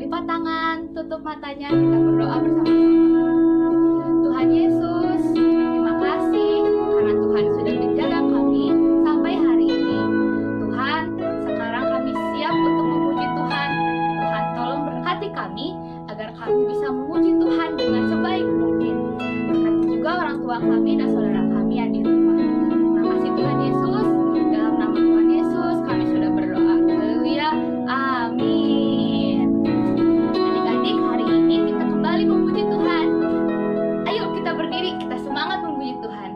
lipat tangan, tutup matanya, kita berdoa bersama-sama. Tuhan Yesus, terima kasih karena Tuhan sudah menjaga kami sampai hari ini. Tuhan, sekarang kami siap untuk memuji Tuhan. Tuhan, tolong berkati kami agar kami bisa memuji Tuhan dengan sebaik mungkin. Berkati juga orang tua kami dan saudara kami yang di rumah. Terima kasih Tuhan Yesus. Dalam nama Tuhan Yesus kami sudah berdoa. Haleluya. Amin. Adik-adik, hari ini kita kembali memuji Tuhan. Ayo kita berdiri, kita semangat memuji Tuhan.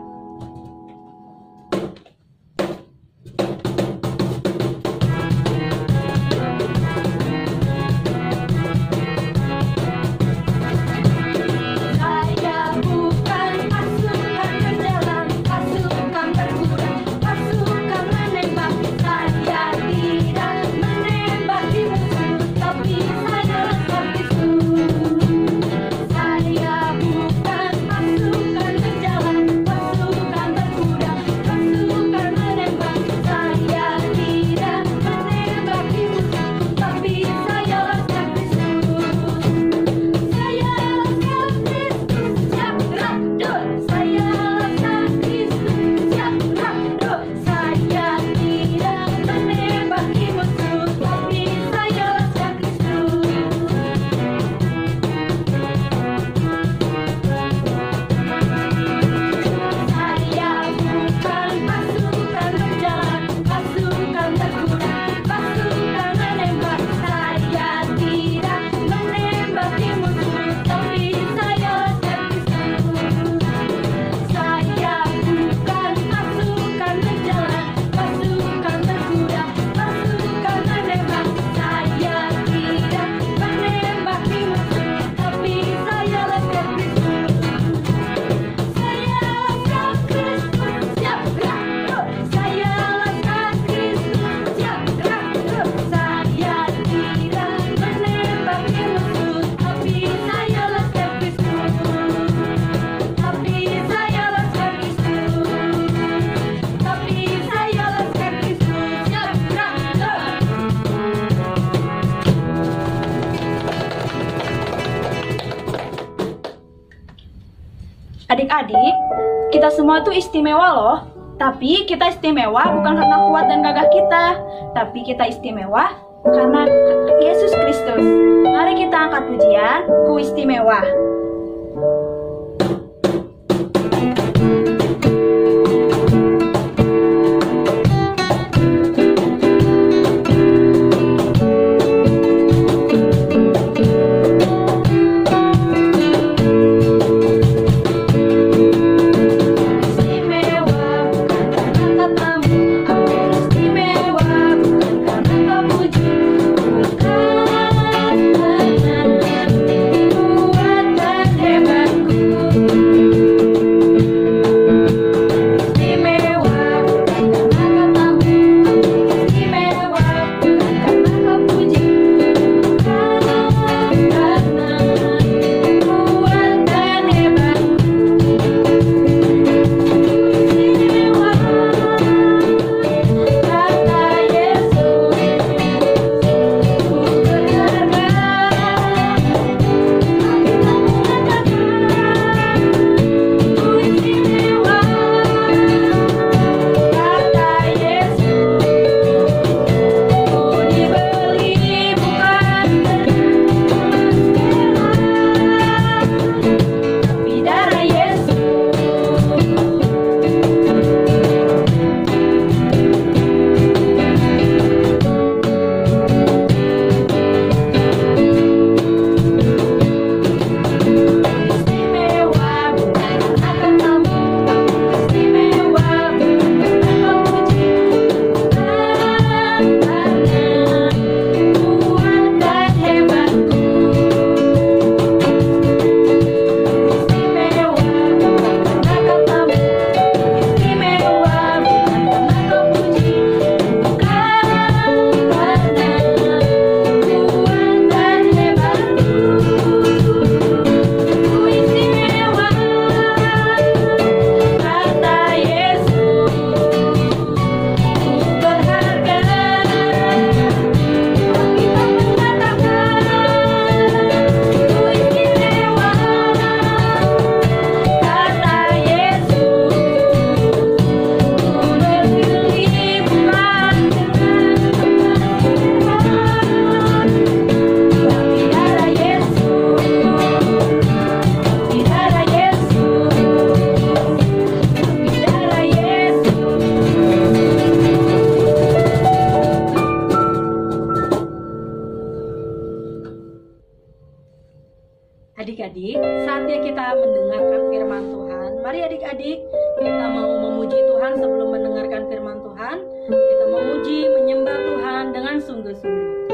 Adik-adik, kita semua tuh istimewa loh. Tapi kita istimewa bukan karena kuat dan gagah kita, tapi kita istimewa karena Yesus Kristus. Mari kita angkat pujian, Ku Istimewa. Kuat dan hebatku. Adik-adik, saatnya kita mendengarkan firman Tuhan. Mari adik-adik, kita mau memuji Tuhan sebelum mendengarkan firman Tuhan. Kita memuji, menyembah Tuhan dengan sungguh-sungguh.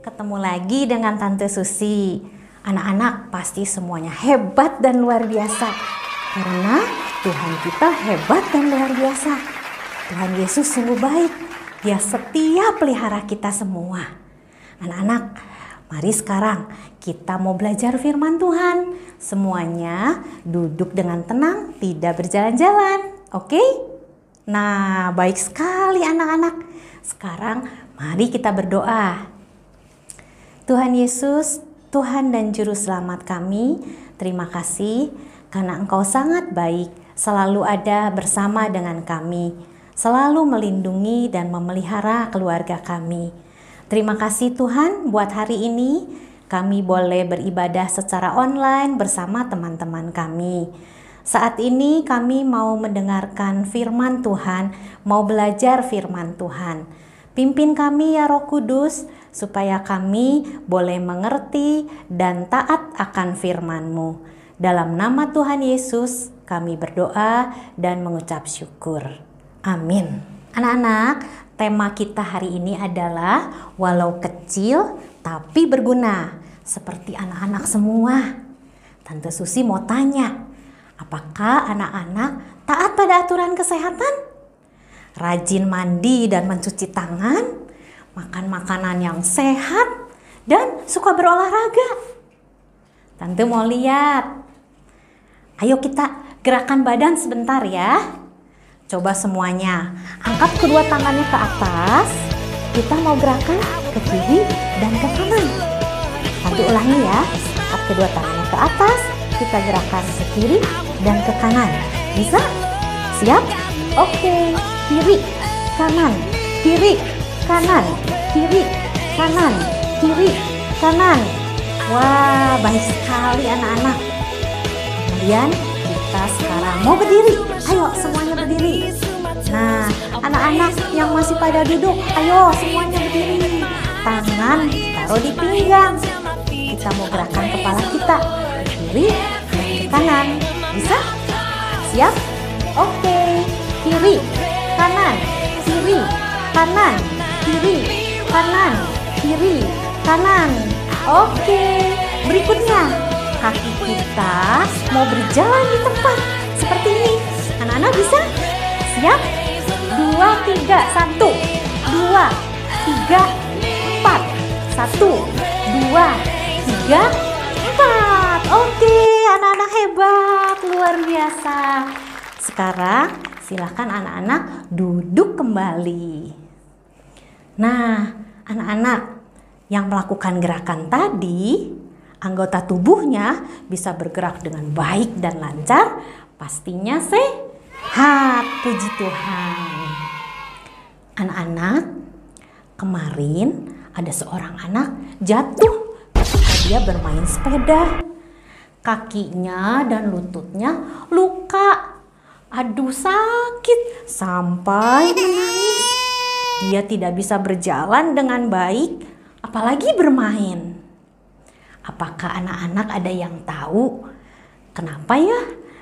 Ketemu lagi dengan Tante Susi. Anak-anak pasti semuanya hebat dan luar biasa. Karena Tuhan kita hebat dan luar biasa. Tuhan Yesus sungguh baik. Dia setia pelihara kita semua. Anak-anak, mari sekarang kita mau belajar firman Tuhan. Semuanya duduk dengan tenang, tidak berjalan-jalan. Oke? Nah, baik sekali anak-anak. Sekarang mari kita berdoa. Tuhan Yesus, Tuhan dan Juru Selamat kami, terima kasih karena Engkau sangat baik, selalu ada bersama dengan kami, selalu melindungi dan memelihara keluarga kami. Terima kasih Tuhan buat hari ini, kami boleh beribadah secara online bersama teman-teman kami. Saat ini kami mau mendengarkan firman Tuhan, mau belajar firman Tuhan. Pimpin kami ya Roh Kudus, supaya kami boleh mengerti dan taat akan firman-Mu. Dalam nama Tuhan Yesus, kami berdoa dan mengucap syukur. Amin. Anak-anak, tema kita hari ini adalah walau kecil tapi berguna. Seperti anak-anak semua. Tante Susi mau tanya, apakah anak-anak taat pada aturan kesehatan? Rajin mandi dan mencuci tangan, makan makanan yang sehat, dan suka berolahraga. Tante mau lihat. Ayo kita gerakan badan sebentar ya. Coba semuanya, angkat kedua tangannya ke atas. Kita mau gerakan ke kiri dan ke kanan. Tante ulangi ya, angkat kedua tangannya ke atas. Kita gerakan ke kiri dan ke kanan. Bisa? Siap? Oke. Kiri, kanan, kiri, kanan, kiri, kanan, kiri, kanan. Wah, baik sekali anak-anak. Kemudian kita sekarang mau berdiri. Ayo semuanya berdiri. Nah, anak-anak yang masih pada duduk, ayo semuanya berdiri. Tangan taruh di pinggang. Kita mau gerakan kepala kita ke kiri dan ke kanan. Bisa? Siap? Oke. Kiri, kanan, kiri, kanan, kiri, kanan, kiri, kanan. Oke. Berikutnya, kaki kita mau berjalan di tempat seperti ini. Anak-anak bisa? Siap? 2, 3, 1, 2, 3, 4. 1, 2, 3, 4. Oke, anak-anak hebat, luar biasa. Sekarang silakan anak-anak duduk kembali. Nah, anak-anak yang melakukan gerakan tadi, anggota tubuhnya bisa bergerak dengan baik dan lancar, pastinya sehat. Puji Tuhan. Anak-anak, kemarin ada seorang anak jatuh ketika dia bermain sepeda. Kakinya dan lututnya luka. Aduh, sakit sampai menangis. Dia tidak bisa berjalan dengan baik, apalagi bermain. Apakah anak-anak ada yang tahu kenapa ya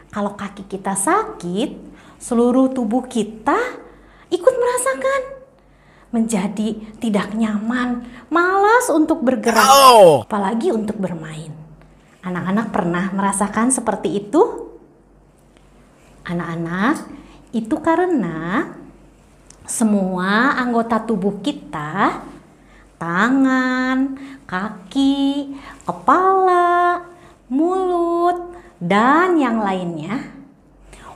kalau kaki kita sakit, seluruh tubuh kita ikut merasakan? Menjadi tidak nyaman, malas untuk bergerak, apalagi untuk bermain. Anak-anak pernah merasakan seperti itu? Anak-anak, itu karena semua anggota tubuh kita, tangan, kaki, kepala, mulut, dan yang lainnya,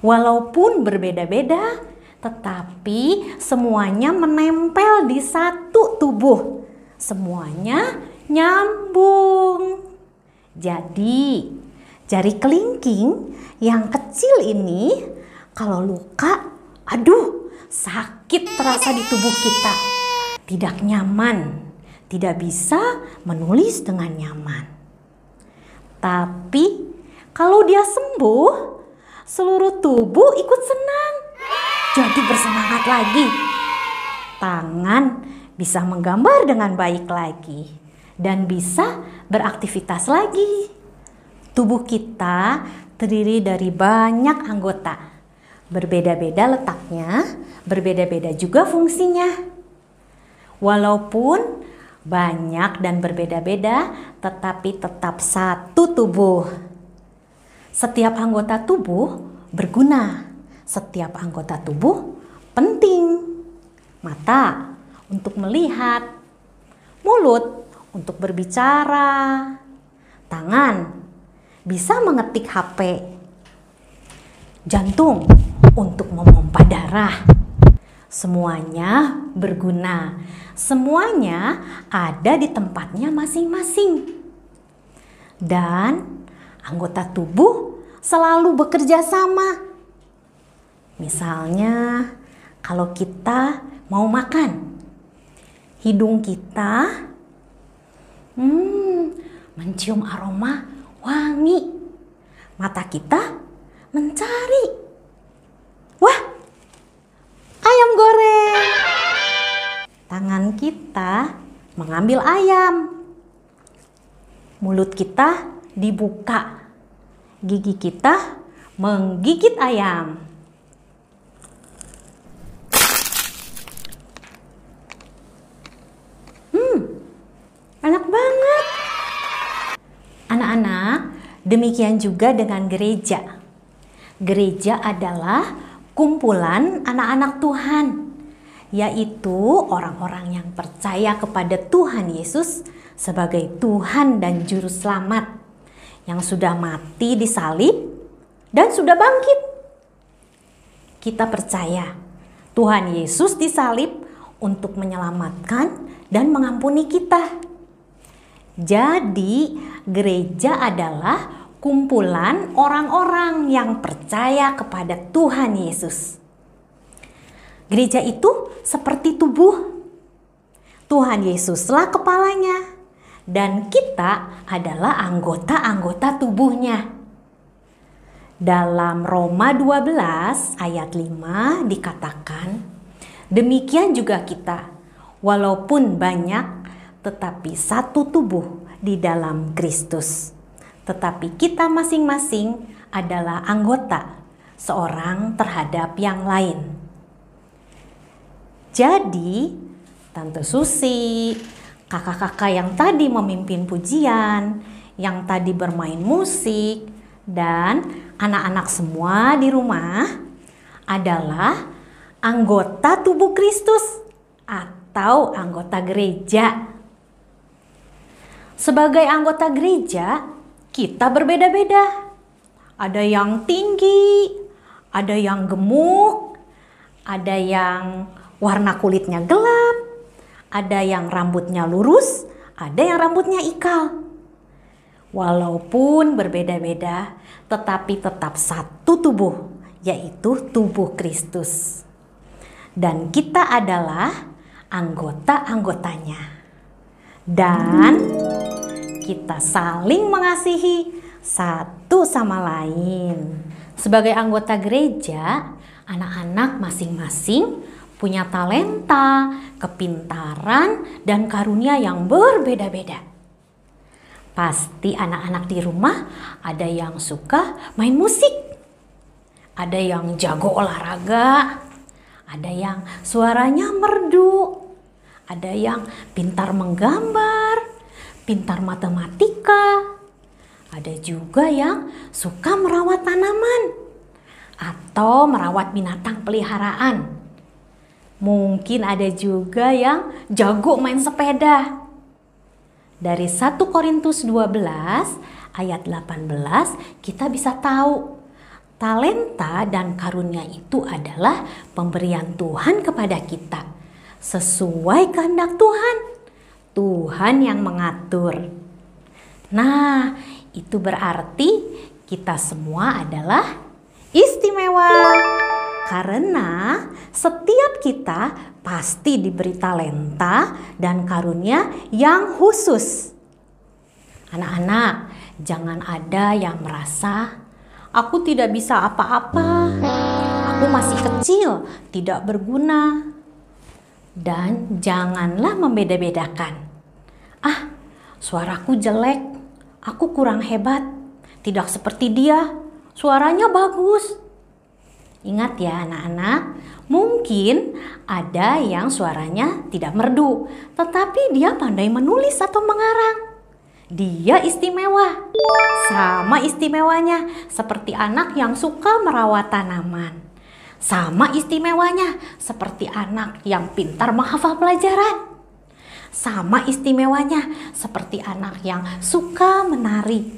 walaupun berbeda-beda, tetapi semuanya menempel di satu tubuh. Semuanya nyambung. Jadi, jari kelingking yang kecil ini kalau luka, aduh, sakit terasa di tubuh kita. Tidak nyaman, tidak bisa menulis dengan nyaman. Tapi kalau dia sembuh, seluruh tubuh ikut senang. Jadi bersemangat lagi. Tangan bisa menggambar dengan baik lagi dan bisa beraktivitas lagi. Tubuh kita terdiri dari banyak anggota. Berbeda-beda letaknya, berbeda-beda juga fungsinya. Walaupun banyak dan berbeda-beda, tetapi tetap satu tubuh. Setiap anggota tubuh berguna. Setiap anggota tubuh penting. Mata untuk melihat, mulut untuk berbicara, tangan bisa mengetik HP, jantung untuk memompa darah. Semuanya berguna. Semuanya ada di tempatnya masing-masing. Dan anggota tubuh selalu bekerja sama. Misalnya, kalau kita mau makan, hidung kita mencium aroma wangi. Mata kita mencari, wah, ayam goreng. Tangan kita mengambil ayam. Mulut kita dibuka. Gigi kita menggigit ayam. Enak banget. Anak-anak, demikian juga dengan gereja. Gereja adalah kumpulan anak-anak Tuhan, yaitu orang-orang yang percaya kepada Tuhan Yesus sebagai Tuhan dan Juru Selamat, yang sudah mati di salib dan sudah bangkit. Kita percaya Tuhan Yesus disalib untuk menyelamatkan dan mengampuni kita. Jadi, gereja adalah kumpulan orang-orang yang percaya kepada Tuhan Yesus. Gereja itu seperti tubuh. Tuhan Yesuslah kepalanya dan kita adalah anggota-anggota tubuhnya. Dalam Roma 12 ayat 5 dikatakan, demikian juga kita, walaupun banyak, tetapi satu tubuh di dalam Kristus. Tetapi kita masing-masing adalah anggota seorang terhadap yang lain. Jadi, Tante Susi, kakak-kakak yang tadi memimpin pujian, yang tadi bermain musik, dan anak-anak semua di rumah adalah anggota tubuh Kristus atau anggota gereja. Sebagai anggota gereja, kita berbeda-beda. Ada yang tinggi, ada yang gemuk, ada yang warna kulitnya gelap, ada yang rambutnya lurus, ada yang rambutnya ikal. Walaupun berbeda-beda, tetapi tetap satu tubuh, yaitu tubuh Kristus. Dan kita adalah anggota-anggotanya. Dan kita saling mengasihi satu sama lain. Sebagai anggota gereja, anak-anak masing-masing punya talenta, kepintaran, dan karunia yang berbeda-beda. Pasti anak-anak di rumah ada yang suka main musik, ada yang jago olahraga, ada yang suaranya merdu, ada yang pintar menggambar, pintar matematika, ada juga yang suka merawat tanaman atau merawat binatang peliharaan. Mungkin ada juga yang jago main sepeda. Dari 1 Korintus 12 ayat 18 kita bisa tahu talenta dan karunia itu adalah pemberian Tuhan kepada kita sesuai kehendak Tuhan. Tuhan yang mengatur. Nah, itu berarti kita semua adalah istimewa. Karena setiap kita pasti diberi talenta dan karunia yang khusus. Anak-anak, jangan ada yang merasa aku tidak bisa apa-apa, aku masih kecil, tidak berguna. Dan janganlah membeda-bedakan. Ah, suaraku jelek, aku kurang hebat, tidak seperti dia, suaranya bagus. Ingat ya anak-anak, mungkin ada yang suaranya tidak merdu, tetapi dia pandai menulis atau mengarang. Dia istimewa, sama istimewanya seperti anak yang suka merawat tanaman. Sama istimewanya seperti anak yang pintar menghafal pelajaran. Sama istimewanya seperti anak yang suka menari.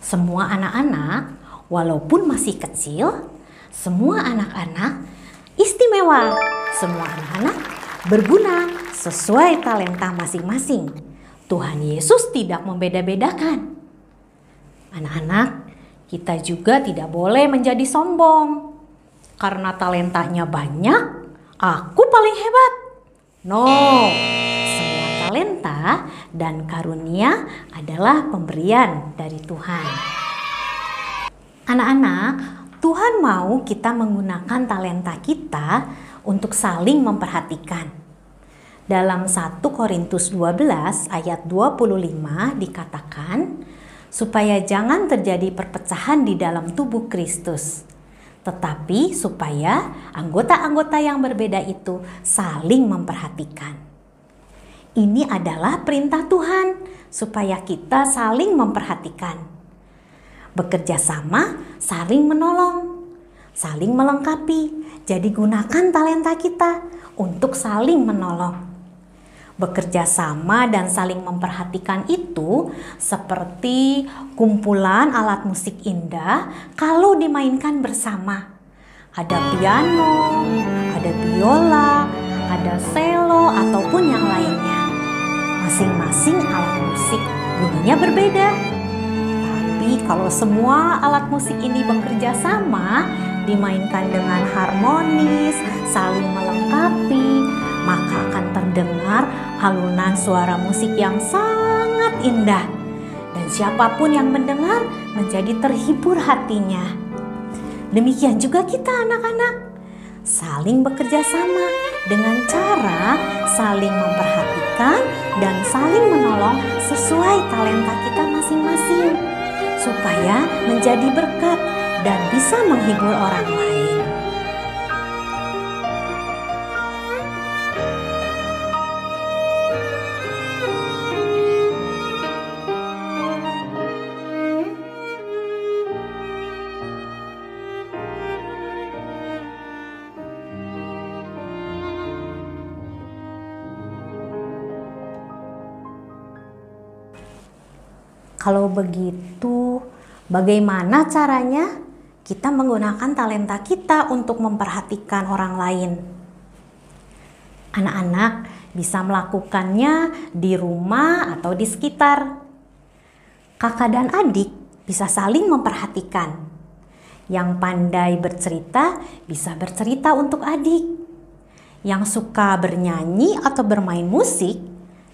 Semua anak-anak, walaupun masih kecil, semua anak-anak istimewa. Semua anak-anak berguna sesuai talenta masing-masing. Tuhan Yesus tidak membeda-bedakan. Anak-anak, kita juga tidak boleh menjadi sombong. Karena talentanya banyak, aku paling hebat. No, semua talenta dan karunia adalah pemberian dari Tuhan. Anak-anak, Tuhan mau kita menggunakan talenta kita untuk saling memperhatikan. Dalam 1 Korintus 12 ayat 25 dikatakan, supaya jangan terjadi perpecahan di dalam tubuh Kristus, tetapi supaya anggota-anggota yang berbeda itu saling memperhatikan. Ini adalah perintah Tuhan supaya kita saling memperhatikan. Bekerja sama, saling menolong, saling melengkapi. Jadi gunakan talenta kita untuk saling menolong. Bekerja sama dan saling memperhatikan itu seperti kumpulan alat musik indah kalau dimainkan bersama. Ada piano, ada biola, ada selo ataupun yang lainnya. Masing-masing alat musik bunyinya berbeda. Tapi kalau semua alat musik ini bekerja sama, dimainkan dengan harmonis, saling melengkapi, maka akan terdengar alunan suara musik yang sangat indah. Dan siapapun yang mendengar menjadi terhibur hatinya. Demikian juga kita anak-anak, saling bekerja sama dengan cara saling memperhatikan dan saling menolong sesuai talenta kita masing-masing, supaya menjadi berkat dan bisa menghibur orang lain. Kalau begitu, bagaimana caranya kita menggunakan talenta kita untuk memperhatikan orang lain? Anak-anak bisa melakukannya di rumah atau di sekitar. Kakak dan adik bisa saling memperhatikan. Yang pandai bercerita bisa bercerita untuk adik. Yang suka bernyanyi atau bermain musik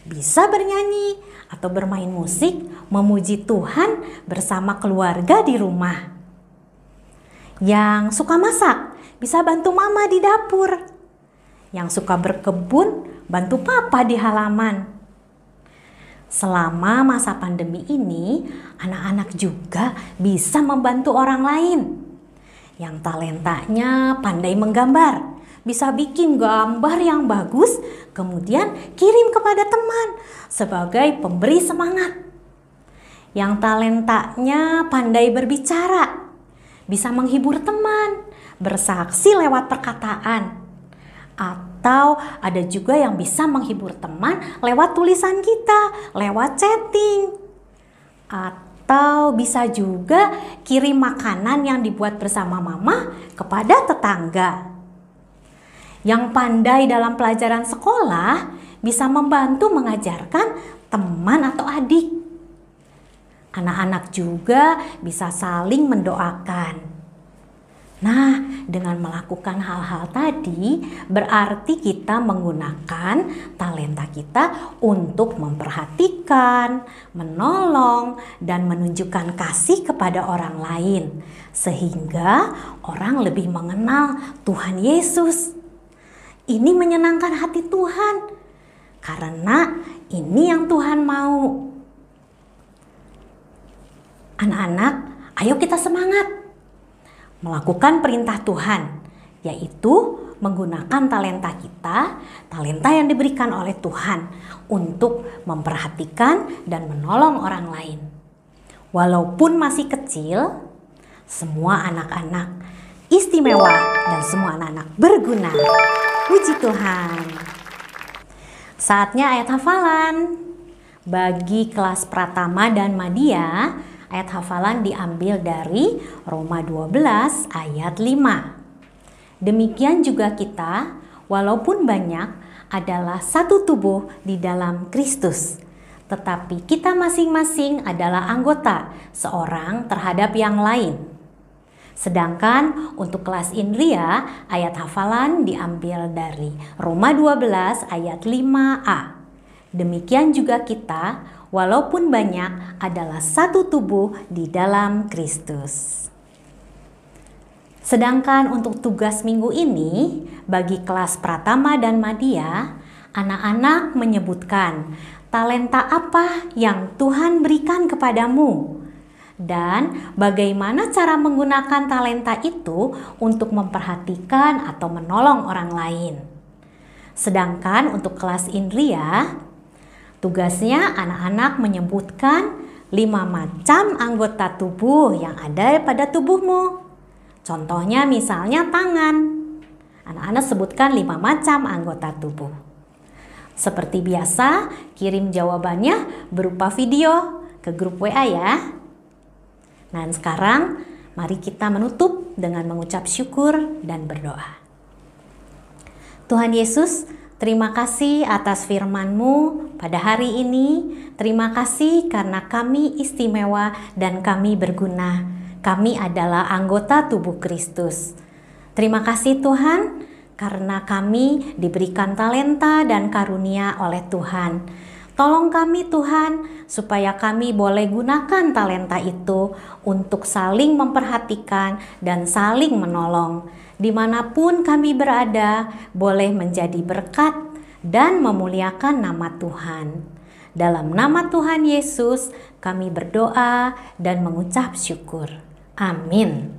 bisa bernyanyi atau bermain musik memuji Tuhan bersama keluarga di rumah. Yang suka masak bisa bantu mama di dapur. Yang suka berkebun bantu papa di halaman. Selama masa pandemi ini, anak-anak juga bisa membantu orang lain. Yang talentanya pandai menggambar, bisa bikin gambar yang bagus, kemudian kirim kepada teman sebagai pemberi semangat. Yang talentanya pandai berbicara, bisa menghibur teman, bersaksi lewat perkataan. Atau ada juga yang bisa menghibur teman lewat tulisan kita, lewat chatting. Atau bisa juga kirim makanan yang dibuat bersama mama kepada tetangga. Yang pandai dalam pelajaran sekolah bisa membantu mengajarkan teman atau adik. Anak-anak juga bisa saling mendoakan. Nah, dengan melakukan hal-hal tadi, berarti kita menggunakan talenta kita untuk memperhatikan, menolong, dan menunjukkan kasih kepada orang lain, sehingga orang lebih mengenal Tuhan Yesus. Ini menyenangkan hati Tuhan, karena ini yang Tuhan mau. Anak-anak, ayo kita semangat melakukan perintah Tuhan, yaitu menggunakan talenta kita, talenta yang diberikan oleh Tuhan untuk memperhatikan dan menolong orang lain. Walaupun masih kecil, semua anak-anak istimewa dan semua anak-anak berguna. Puji Tuhan. Saatnya ayat hafalan. Bagi kelas Pratama dan Madya, ayat hafalan diambil dari Roma 12 ayat 5. Demikian juga kita, walaupun banyak, adalah satu tubuh di dalam Kristus. Tetapi kita masing-masing adalah anggota, seorang terhadap yang lain. Sedangkan untuk kelas Indria, ayat hafalan diambil dari Roma 12 ayat 5a. Demikian juga kita, walaupun banyak, adalah satu tubuh di dalam Kristus. Sedangkan untuk tugas minggu ini, bagi kelas Pratama dan Madya, anak-anak menyebutkan talenta apa yang Tuhan berikan kepadamu, dan bagaimana cara menggunakan talenta itu untuk memperhatikan atau menolong orang lain. Sedangkan untuk kelas Indria, tugasnya anak-anak menyebutkan 5 macam anggota tubuh yang ada pada tubuhmu. Contohnya misalnya tangan. Anak-anak sebutkan 5 macam anggota tubuh. Seperti biasa, kirim jawabannya berupa video ke grup WA ya. Nah, sekarang mari kita menutup dengan mengucap syukur dan berdoa. Tuhan Yesus, terima kasih atas firman-Mu pada hari ini. Terima kasih karena kami istimewa dan kami berguna. Kami adalah anggota tubuh Kristus. Terima kasih Tuhan karena kami diberikan talenta dan karunia oleh Tuhan. Tolong kami Tuhan, supaya kami boleh gunakan talenta itu untuk saling memperhatikan dan saling menolong. Dimanapun kami berada, boleh menjadi berkat dan memuliakan nama Tuhan. Dalam nama Tuhan Yesus, kami berdoa dan mengucap syukur. Amin.